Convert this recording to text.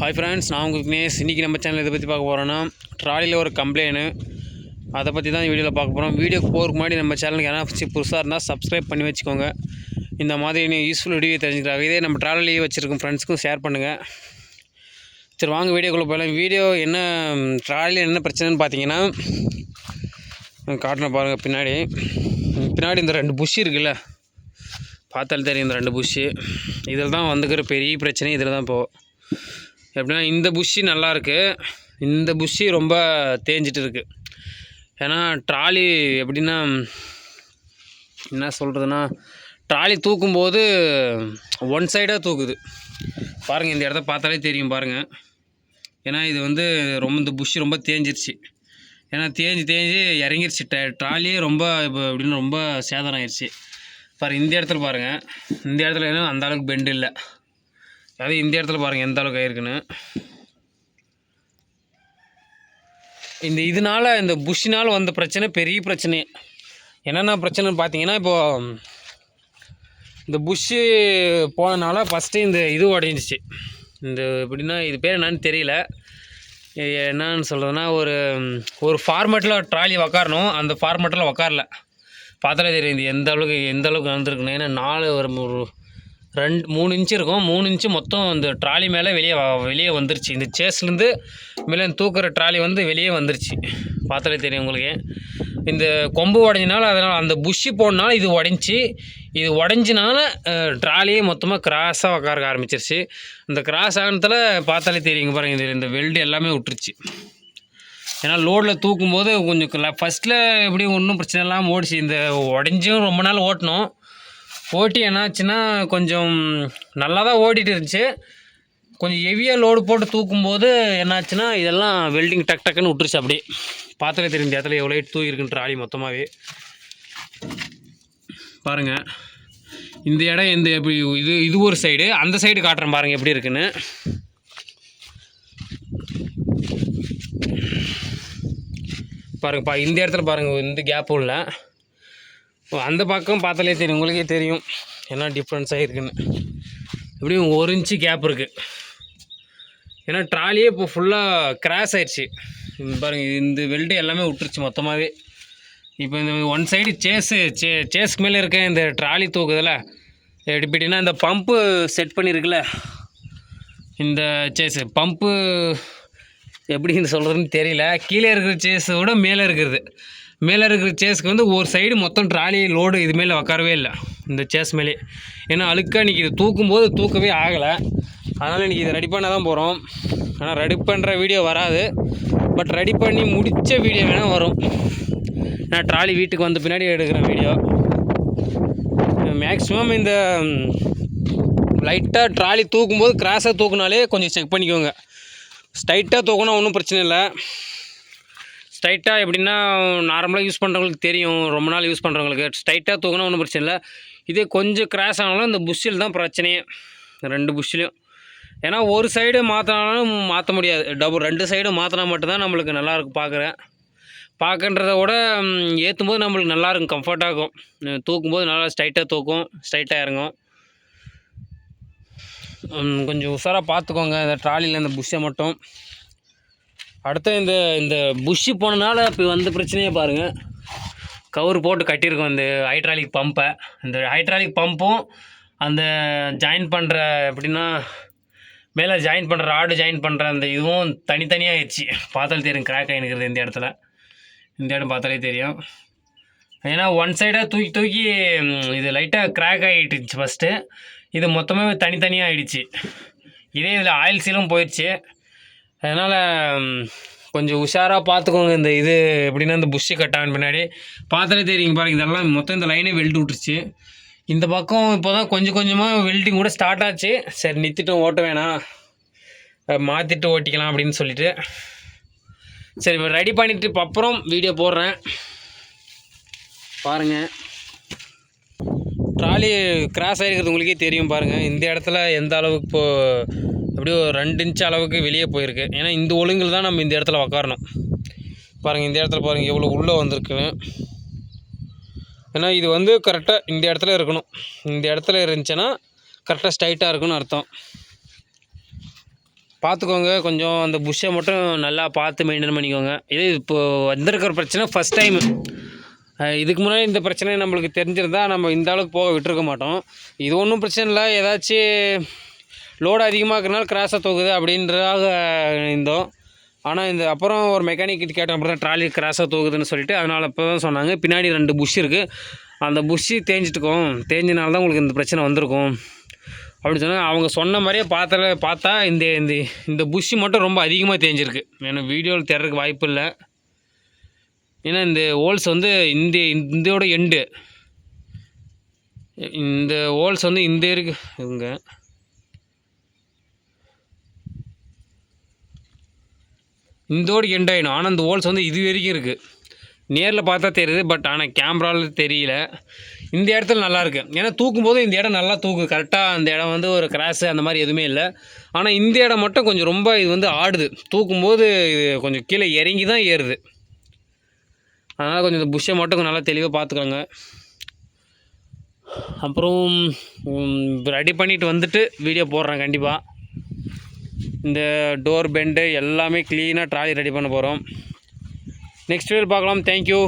Hi friends, நான் உங்களுக்கு விக்னேஷ். இன்றைக்கி நம்ம சேனல் இதை பற்றி பார்க்க போகிறோன்னா, ட்ராலியில் ஒரு கம்ப்ளைண்ட்டு, அதை பற்றி தான் வீடியோவில் பார்க்க போகிறோம். வீடியோக்கு போகிறதுக்கு முன்னாடி நம்ம சேனலுக்கு ஏன்னா புதுசாக இருந்தால் சப்ஸ்கிரைப் பண்ணி வச்சுக்கோங்க. இந்த மாதிரி யூஸ்ஃபுல் வீடியோ தெரிஞ்சுக்கிறாங்க. இதே நம்ம ட்ராலிலேயே வச்சுருக்கோம் ஃப்ரெண்ட்ஸ்க்கும் ஷேர் பண்ணுங்கள். சரி, வாங்க வீடியோக்குள்ளே போகலாம். வீடியோ என்ன ட்ராலியில் என்ன பிரச்சனைன்னு பார்த்தீங்கன்னா, காட்டின பாருங்கள். பின்னாடி இந்த 2 புஷ் இருக்குல்ல, பார்த்தாலும் தெரியும். இந்த 2 புஷ்ஷு இதில் தான் வந்துக்கிற பெரிய பிரச்சனை. இதில் தான் இப்போது எப்படின்னா, இந்த புஷ்ஷு நல்லாயிருக்கு, இந்த புஷ்ஷு ரொம்ப தேஞ்சிட்டு இருக்குது. ஏன்னா ட்ராலி எப்படின்னா, என்ன சொல்கிறதுனா, ட்ராலி தூக்கும்போது ஒன் சைடாக தூக்குது பாருங்கள். இந்த இடத்த பார்த்தாலே தெரியும் பாருங்கள். ஏன்னா இது வந்து இந்த புஷ்ஷு ரொம்ப தேஞ்சிருச்சு. ஏன்னா தேஞ்சு இறங்கிருச்சு. ட்ராலியே ரொம்ப இப்போ எப்படின்னு ரொம்ப சேதம் ஆயிடுச்சு பாருங்கள். இந்த இடத்துல பாருங்கள், இந்த இடத்துல ஏன்னா அந்தளவுக்கு பெண்டு இல்லை. அதாவது இந்த இடத்துல பாருங்கள் எந்த அளவுக்கு ஆயிருக்குன்னு. இதனால் இந்த புஷ்ஷினால் வந்த பிரச்சனை பெரிய பிரச்சனை. என்னென்ன பிரச்சனைன்னு பார்த்தீங்கன்னா, இப்போது இந்த புஷ்ஷு போனதுனால ஃபஸ்ட்டு இந்த இது உடஞ்சிச்சு. இந்த எப்படின்னா, இது பேர் என்னன்னு தெரியல. என்னன்னு சொல்கிறதுனா, ஒரு ஃபார்மேட்டில் ட்ராலி உக்காரணும், அந்த ஃபார்மேட்டில் உக்காரல. பார்த்தாலே தெரியும் இது எந்த அளவுக்கு வந்துருக்குன்னு. ஏன்னா ஒரு 3 இன்ச்சு இருக்கும். 3 இன்ச்சு மொத்தம் இந்த ட்ராலி மேலே வெளியே வந்துருச்சு. இந்த சேஸ்லேருந்து மேலே தூக்குற ட்ராலி வந்து வெளியே வந்துருச்சு. பார்த்தாலே தெரியும் உங்களுக்கு. இந்த கொம்பு உடஞ்சினால, அதனால் அந்த புஷ்ஷு போடனால இது உடஞ்சி, இது உடஞ்சினால ட்ராலியே மொத்தமாக கிராஸாக உட்கார ஆரம்பிச்சிருச்சு. இந்த கிராஸ் ஆனத்தில் பார்த்தாலே தெரியுங்க பாருங்கள், இது இந்த வெல்டு எல்லாமே விட்டுருச்சு. ஏன்னா லோடில் தூக்கும்போது கொஞ்சம் ஃபஸ்ட்டில் எப்படியும் ஒன்றும் பிரச்சனை இல்லாமல் ஓடிச்சு. இந்த உடஞ்சும் ரொம்ப நாள் ஓட்டி என்னாச்சுன்னா, கொஞ்சம் நல்லா தான் ஓடிட்டு இருந்துச்சு. கொஞ்சம் ஹெவியாக லோடு போட்டு தூக்கும்போது என்னாச்சுன்னா, இதெல்லாம் வெல்டிங் டக்குன்னு விட்டுருச்சு. அப்படியே பார்த்தாலே தெரியும் இந்த இடத்துல எவ்வளோ தூக்கிருக்குன்னு ட்ராலி மொத்தமாகவே பாருங்கள். இந்த இடம் எப்படி இது ஒரு சைடு, அந்த சைடு காட்டுறேன் பாருங்கள் எப்படி இருக்குன்னு. பாருங்கப்பா, இந்த இடத்துல பாருங்கள், இந்த கேப்பும் இல்லை. அந்த பக்கம் பார்த்தாலே தெரியும், உங்களுக்கே தெரியும் என்ன டிஃப்ரென்ஸாக இருக்குன்னு. எப்படியும் 1 இன்ச்சு கேப் இருக்குது. ஏன்னா ட்ராலியே இப்போ ஃபுல்லாக கிராஸ் ஆயிடுச்சு பாருங்கள். இந்த வெல்டு எல்லாமே விட்டுருச்சு மொத்தமாகவே. இப்போ இந்த ஒன் சைடு சேஸ்க்கு மேலே இருக்க இந்த ட்ராலி தூக்குதில் எப்படின்னா, இந்த பம்பு செட் பண்ணியிருக்குல்ல, இந்த பம்பு எப்படின்னு சொல்கிறதுன்னு தெரியல. கீழே இருக்கிற சேஸை விட மேலே இருக்கிற சேஸ்க்கு வந்து ஒரு சைடு மொத்தம் ட்ராலி லோடு இது மேலே உட்காரவே இல்லை, இந்த சேஸ் மேலே. ஏன்னா அழுக்காக இன்றைக்கி இது தூக்கும்போது தூக்கவே ஆகலை. அதனால் இன்றைக்கி இதை ரெடி பண்ண தான் போகிறோம். ஆனால் ரெடி பண்ணுற வீடியோ வராது, பட் ரெடி பண்ணி முடித்த வீடியோ வேணால் வரும். நான் ட்ராலி வீட்டுக்கு வந்த பின்னாடி எடுக்கிறேன் வீடியோ. மேக்ஸிமம் இந்த லைட்டாக ட்ராலி தூக்கும்போது கிராஸாக தூக்குனாலே கொஞ்சம் செக் பண்ணிக்கோங்க. ஸ்ட்ரைட்டாக தூக்குனா ஒன்றும் பிரச்சனை இல்லை. ஸ்ட்ரைட்டாக எப்படின்னா, நார்மலாக யூஸ் பண்ணுறவங்களுக்கு தெரியும், ரொம்ப நாள் யூஸ் பண்ணுறவங்களுக்கு ஸ்ட்ரைட்டாக தூக்குனா ஒன்றும் பிரச்சனை இல்லை. இதே கொஞ்சம் கிராஸ் ஆனாலும் இந்த புஷ்ஷில் தான் பிரச்சனையே, 2 புஷ்ஷிலையும். ஏன்னா ஒரு சைடு மாற்றினாலும் மாற்ற முடியாது, 2 சைடும் மாற்றினா மட்டும்தான் நம்மளுக்கு நல்லாயிருக்கும் பார்க்கன்றத விட ஏற்றும் போது நம்மளுக்கு நல்லாயிருக்கும், கம்ஃபர்ட்டாக இருக்கும். தூக்கும்போது நல்லா ஸ்ட்ரைட்டாக தூக்கும், ஸ்ட்ரைட்டாக இறங்கும். கொஞ்சம் உஷாராக பார்த்துக்கோங்க இந்த ட்ராலியில் இந்த புஷ்ஷை மட்டும். அடுத்து இந்த புஷ்ஷு போனனால இப்போ வந்த பிரச்சனையே பாருங்கள். கவர் போட்டு கட்டியிருக்கோம் இந்த ஹைட்ராலிக் பம்பை. இந்த ஹைட்ராலிக் பம்பும் அந்த ஜாயின் பண்ணுற எப்படின்னா, மேலே ஜாயின் பண்ணுற ராடு ஜாயின் பண்ணுற அந்த இதுவும் தனித்தனியாக ஆயிடுச்சு. பார்த்தாலே தெரியும் கிராக் ஆகினுக்கிறது இந்த இடத்துல. இந்த இடம் பார்த்தாலே தெரியும். ஏன்னா ஒன் சைடாக தூக்கி இது லைட்டாக கிராக் ஆகிட்டுச்சு ஃபஸ்ட்டு. இது மொத்தமாக தனித்தனியாக ஆகிடுச்சு. இதே இதில் ஆயில் சீலும் போயிடுச்சு. அதனால் கொஞ்சம் உஷாராக பார்த்துக்கோங்க. இந்த இது எப்படின்னா, இந்த புஷ்ஷு கட்டான பின்னாடி பார்த்தாலே தெரியுங்க பாருங்கள், இதெல்லாம் மொத்தம் இந்த லைனே வெல்டு விட்டுருச்சு. இந்த பக்கம் இப்போ தான் கொஞ்சம் கொஞ்சமாக வெல்டிங் கூட ஸ்டார்ட் ஆச்சு. சரி, நிறுத்திட்டும், ஓட்ட வேணாம், மாற்றிட்டு ஓட்டிக்கலாம் அப்படின்னு சொல்லிட்டு, சரி இப்போ ரெடி பண்ணிவிட்டு இப்போ அப்புறம் வீடியோ போடுறேன் பாருங்கள். ட்ராலி கிராஸ் ஆகிருக்கிறது உங்களுக்கே தெரியும் பாருங்கள். இந்த இடத்துல எந்த அளவுக்கு இப்போது அப்படியே ஒரு 2 இன்ச்சு அளவுக்கு வெளியே போயிருக்கு. ஏன்னா இந்த ஒழுங்கில் தான் நம்ம இந்த இடத்துல உக்காரணும் பாருங்கள். இந்த இடத்துல பாருங்கள் எவ்வளோ உள்ளே வந்திருக்குன்னு. ஏன்னா இது வந்து கரெக்டாக இந்த இடத்துல இருக்கணும். இந்த இடத்துல இருந்துச்சுன்னா கரெக்டாக ஸ்ட்ரைட்டாக இருக்குன்னு அர்த்தம். பார்த்துக்கோங்க. கொஞ்சம் அந்த புஷ்ஷை மட்டும் நல்லா பார்த்து மெயின்டைன் பண்ணிக்கோங்க. இது இப்போது வந்திருக்கிற பிரச்சனை ஃபஸ்ட் டைமு. இதுக்கு முன்னாடி இந்த பிரச்சனை நம்மளுக்கு தெரிஞ்சிருந்தால் நம்ம இந்த அளவுக்கு போக விட்டுருக்க மாட்டோம். இது ஒன்றும் பிரச்சனை இல்லை. ஏதாச்சும் லோடு அதிகமாக இருக்கிறனால கிராஸாக தூக்குது அப்படின்றதாக இருந்தோம். ஆனால் இந்த அப்புறம் ஒரு மெக்கானிக்கிட்ட கேட்டோம், அப்படி தான் ட்ராலி கிராஸாக தூக்குதுன்னு சொல்லிட்டு. அதனால் இப்போ தான் சொன்னாங்க, பின்னாடி 2 புஷ் இருக்குது, அந்த புஷ்ஷு தேஞ்சிட்டுக்கும், தேஞ்சினால தான் உங்களுக்கு இந்த பிரச்சனை வந்திருக்கும் அப்படின்னு சொன்னாங்க. அவங்க சொன்ன மாதிரியே பார்த்தா இந்த இந்த இந்த புஷ்ஷு மட்டும் ரொம்ப அதிகமாக தேஞ்சிருக்கு. எனக்கு வீடியோவில் தெரியறதுக்கு வாய்ப்பு இல்லை. ஏன்னா இந்த ஹோல்ஸ் வந்து இதோட எண்டு, இந்த ஹோல்ஸ் வந்து இந்த இருக்கு இவங்க இந்தோடு எண்ட் ஆகிடும். ஆனால் இந்த ஹோல்ஸ் வந்து இது வரைக்கும் இருக்குது. நேரில் பார்த்தா தெரியுது, பட் ஆனால் கேமராவில் தெரியல. இந்த இடத்துல நல்லாயிருக்கு, ஏன்னா தூக்கும்போது இந்த இடம் நல்லா தூக்கு கரெக்டாக. அந்த இடம் வந்து ஒரு கிராஸு அந்த மாதிரி எதுவுமே இல்லை. ஆனால் இந்த இடம் மட்டும் கொஞ்சம் ரொம்ப இது வந்து ஆடுது. தூக்கும்போது இது கொஞ்சம் கீழே இறங்கி தான் ஏறுது. அதனால் கொஞ்சம் இந்த புஷ்ஷை மட்டும் கொஞ்சம் நல்லா தெளிவாக பார்த்துக்கோங்க. அப்புறம் ரெடி பண்ணிவிட்டு வந்துட்டு வீடியோ போடுறேன் கண்டிப்பாக. இந்த டோர் பெண்டு எல்லாமே க்ளீனாக ட்ராலி ரெடி பண்ண போகிறோம். நெக்ஸ்ட் வீடியோ பார்க்கலாம். தேங்க்யூ.